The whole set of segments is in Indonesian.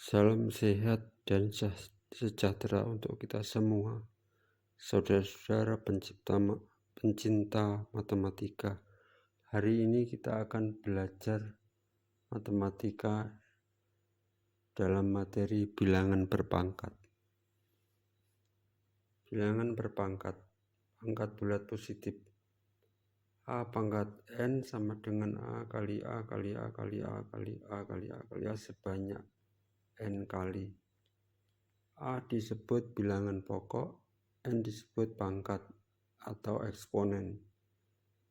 Salam sehat dan sejahtera untuk kita semua, saudara-saudara pencinta matematika. Hari ini kita akan belajar matematika dalam materi bilangan berpangkat. Bilangan berpangkat, pangkat bulat positif. A pangkat N sama dengan A kali A kali A kali A kali A kali A kali A sebanyak N kali. A disebut bilangan pokok, N disebut pangkat atau eksponen.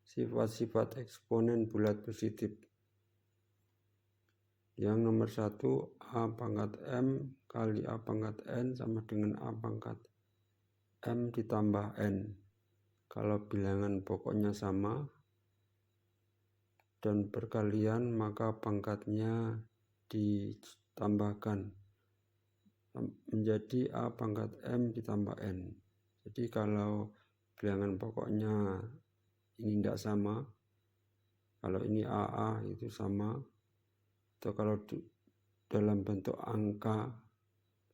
Sifat-sifat eksponen bulat positif. Yang nomor 1, A pangkat M kali A pangkat N sama dengan A pangkat M ditambah N. Kalau bilangan pokoknya sama dan perkalian, maka pangkatnya ditambahkan menjadi A pangkat M ditambah N. Jadi kalau bilangan pokoknya ini tidak sama, kalau ini AA itu sama, atau kalau dalam bentuk angka,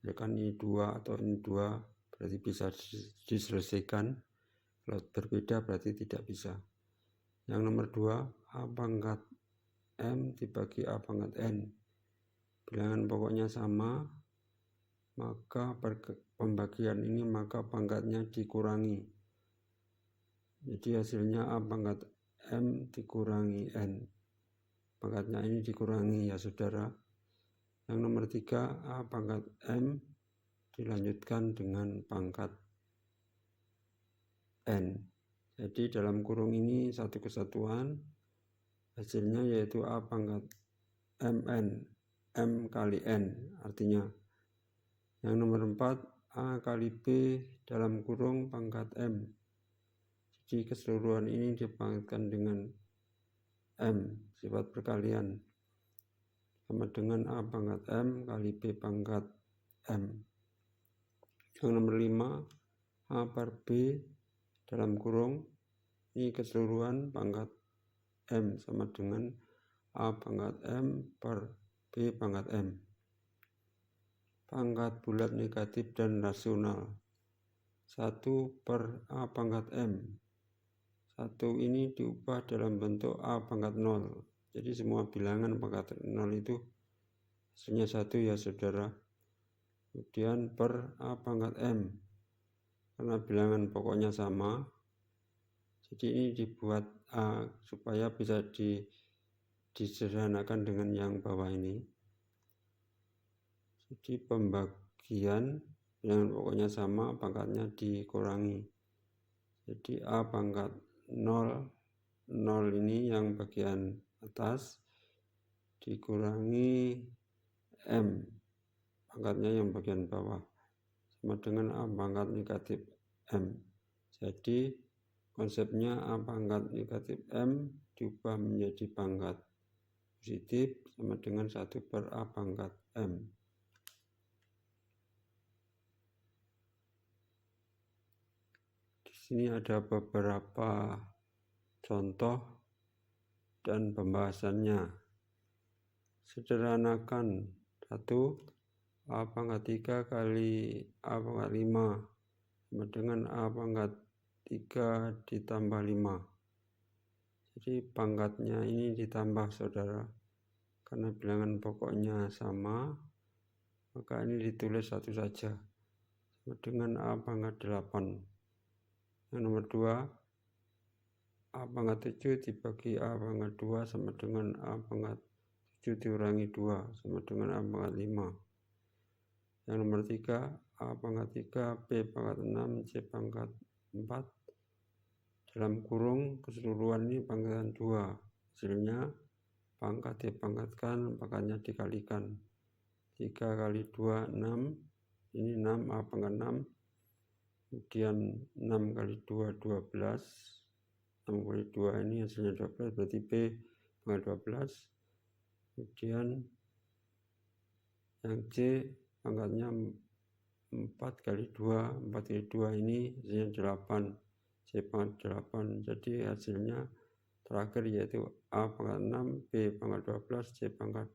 ya kan ini 2 atau ini 2, berarti bisa diselesaikan. Kalau berbeda berarti tidak bisa. Yang nomor 2, A pangkat M dibagi A pangkat N. Bilangan pokoknya sama, maka pembagian ini maka pangkatnya dikurangi. Jadi hasilnya A pangkat M dikurangi N. Pangkatnya ini dikurangi ya saudara. Yang nomor 3, A pangkat M dilanjutkan dengan pangkat N. Jadi dalam kurung ini satu kesatuan, hasilnya yaitu A pangkat MN, M kali N artinya. Yang nomor 4, A kali B dalam kurung pangkat M. Jadi keseluruhan ini dipangkatkan dengan M, sifat perkalian, sama dengan A pangkat M kali B pangkat M. Yang nomor 5, A per B dalam kurung, ini keseluruhan pangkat M sama dengan A pangkat M per B pangkat M. Pangkat bulat negatif dan rasional. 1 per A pangkat M. 1 ini diubah dalam bentuk A pangkat 0. Jadi semua bilangan pangkat 0 itu hasilnya 1 ya saudara. Kemudian per A pangkat M. Karena bilangan pokoknya sama, jadi ini dibuat A supaya bisa disederhanakan dengan yang bawah ini. Jadi pembagian bilangan pokoknya sama, pangkatnya dikurangi. Jadi A pangkat 0 ini yang bagian atas dikurangi M, pangkatnya yang bagian bawah, sama dengan A pangkat negatif M. Jadi konsepnya A pangkat negatif M diubah menjadi pangkat positif sama dengan 1 per A pangkat M. Di sini ada beberapa contoh dan pembahasannya. Sederhanakan. 1, A pangkat 3 kali A pangkat 5 sama dengan A pangkat 3 ditambah 5. Jadi pangkatnya ini ditambah saudara. Karena bilangan pokoknya sama, maka ini ditulis satu saja, sama dengan A pangkat 8. Yang nomor 2, A pangkat 7 dibagi A pangkat 2 sama dengan A pangkat 7 dikurangi 2 sama dengan A pangkat 5. Yang nomor 3, A pangkat 3, B pangkat 6, C pangkat 4. Dalam kurung keseluruhan ini pangkatan 2. Hasilnya pangkat dipangkatkan, pangkatnya dikalikan. 3 kali 2, 6. Ini 6, A pangkat 6. Kemudian 6 kali 2, 12. 6 kali 2 ini hasilnya 12, berarti B pangkat 12. Kemudian yang C pangkatnya 4 kali 2, 4 kali 2 ini hasilnya 8, C pangkat 8. Jadi hasilnya terakhir yaitu A pangkat 6, B pangkat 12, C pangkat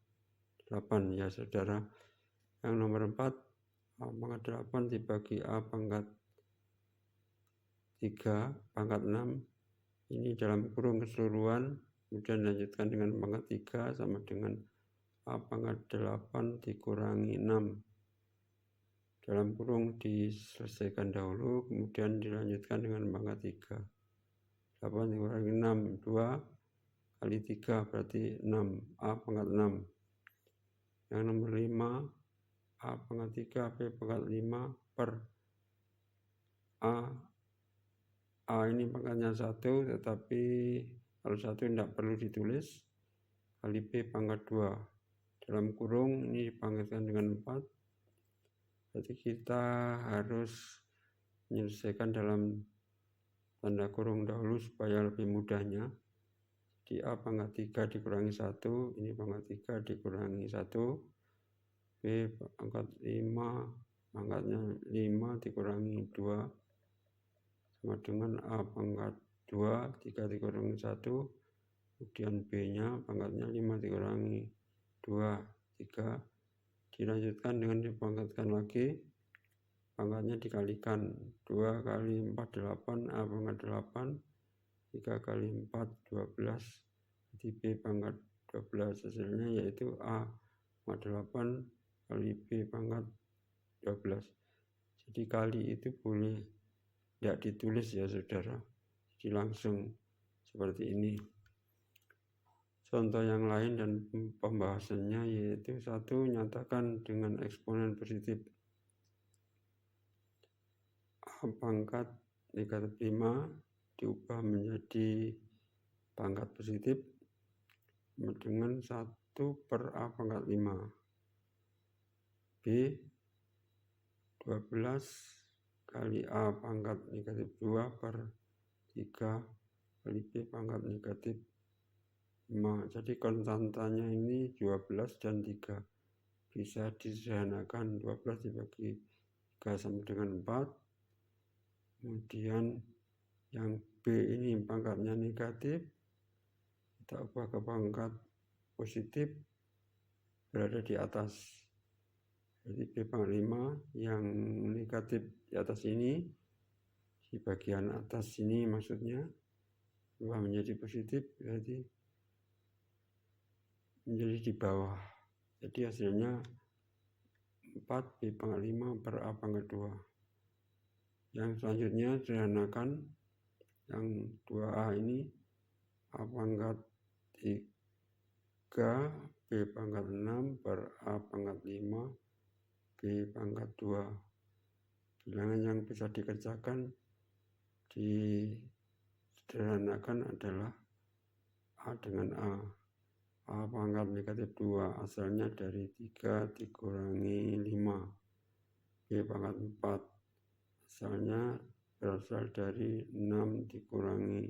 8 ya saudara. Yang nomor 4, A pangkat 8 dibagi A pangkat 3 pangkat 6. Ini dalam kurung keseluruhan, kemudian dilanjutkan dengan pangkat 3 sama dengan A pangkat 8 dikurangi 6. Dalam kurung diselesaikan dahulu, kemudian dilanjutkan dengan pangkat 3. 8 dikurangi 6, 2 kali 3 berarti 6, A pangkat 6. Yang nomor 5, A pangkat 3, B pangkat 5 per A ini pangkatnya 1, tetapi kalau 1 tidak perlu ditulis, kali B pangkat 2. Dalam kurung ini dipangkatkan dengan 4. Jadi kita harus menyelesaikan dalam tanda kurung dahulu supaya lebih mudahnya. Di A pangkat 3 dikurangi 1, ini pangkat 3 dikurangi 1. B pangkat 5, pangkatnya 5 dikurangi 2. Sama dengan A pangkat 2, 3 dikurangi 1. Kemudian B-nya pangkatnya 5 dikurangi 2, 3. Dilanjutkan dengan dipangkatkan lagi, pangkatnya dikalikan 2 kali 4 8, A pangkat 8, 3 kali 4 12, jadi B pangkat 12. Hasilnya yaitu A pangkat 8 kali B pangkat 12. Jadi kali itu boleh tidak ditulis ya saudara, jadi langsung seperti ini. Contoh yang lain dan pembahasannya yaitu 1. Nyatakan dengan eksponen positif A pangkat negatif 5 diubah menjadi pangkat positif dengan 1 per A pangkat 5. B 12 kali A pangkat negatif 2 per 3 kali B pangkat negatif 5. Jadi konstantanya ini 12 dan 3. Bisa disederhanakan, 12 dibagi 3 sama dengan 4. Kemudian yang B ini pangkatnya negatif, kita ubah ke pangkat positif, berada di atas. Jadi B pangkat 5 yang negatif di atas ini, di bagian atas ini maksudnya, ubah menjadi positif, berarti menjadi di bawah. Jadi hasilnya 4 B pangkat 5 per A pangkat 2. Yang selanjutnya sederhanakan yang 2A ini, A pangkat 3 B pangkat 6 per A pangkat 5 B pangkat 2. Bilangan yang bisa dikerjakan disederhanakan adalah A dengan A. A pangkat negatif 2 asalnya dari 3 dikurangi 5. B pangkat 4 asalnya berasal dari 6 dikurangi